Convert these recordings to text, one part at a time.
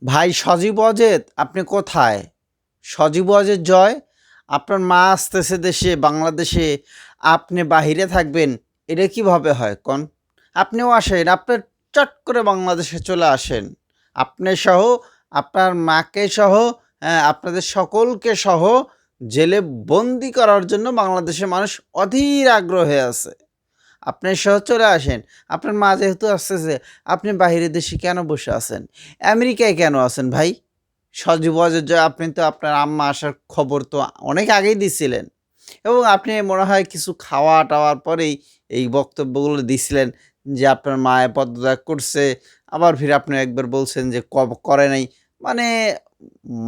ভাই সজীব অজেদ আপনি কোথায়? সজীব অজেদ জয়, আপনার মা আসতেছে দেশে, বাংলাদেশে, আপনি বাহিরে থাকবেন। এটা কিভাবে হয় কন? আপনিও আসেন, আপনি চট করে বাংলাদেশে চলে আসেন। আপনি সহ, আপনার মাকে সহ, আপনাদের সকলকে সহ জেলে বন্দি করার জন্য বাংলাদেশের মানুষ অধীর আগ্রহে আছে। আপনি সহ চলে আসেন। আপনার মা যেহেতু আসতেছে, আপনি বাহিরের দেশে কেন বসে আছেন? আমেরিকায় কেন আছেন ভাই? সজীব ওয়াজেদ জয়, আপনি তো আপনার আম্মা আসার খবর তো অনেক আগেই দিছিলেন এবং আপনি মনে হয় কিছু খাওয়া-টাওয়ার পরেই এই বক্তব্যগুলো দিছিলেন যে, আপনার মায়ে পদত্যাগ করছে। আবার ফির আপনি একবার বলছেন যে, করে নাই। মানে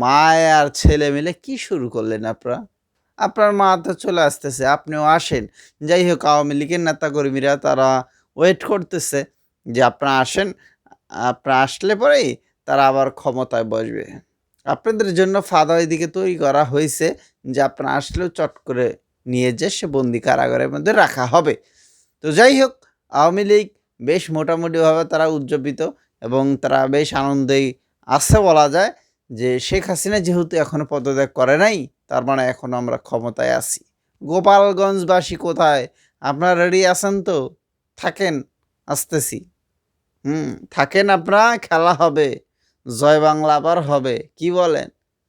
মায় আর ছেলে মিলে কি শুরু করলেন আপনারা? আপনার মা তো চলে আসতেছে, আপনিও আসেন। যাই হোক আওয়ামী লীগের নেতাকর্মীরা তারা ওয়েট করতেছে যে আপনারা আসেন। আপনারা আসলে পরেই তারা আবার ক্ষমতায় বসবে। আপনাদের জন্য ফাঁদা ওইদিকে তৈরি করা হইছে যে আপনারা আসলেও চট করে নিয়ে যেয়ে সে বন্দি কারাগারের মধ্যে রাখা হবে। তো যাই হোক আওয়ামী লীগ বেশ মোটামুটিভাবে তারা উজ্জীবিত এবং তারা বেশ আনন্দেই আছে বলা যায় যে শেখ হাসিনা যেহেতু এখনো পদত্যাগ করে নাই, তার মানে এখনো আমরা ক্ষমতায় আছি। গোপালগঞ্জবাসী কোথায়? আপনারা রেডি আছেন তো? থাকেন, আসতেছি। থাকেন আপনারা, খেলা হবে। জয় বাংলা আবার হবে। কি বলেন?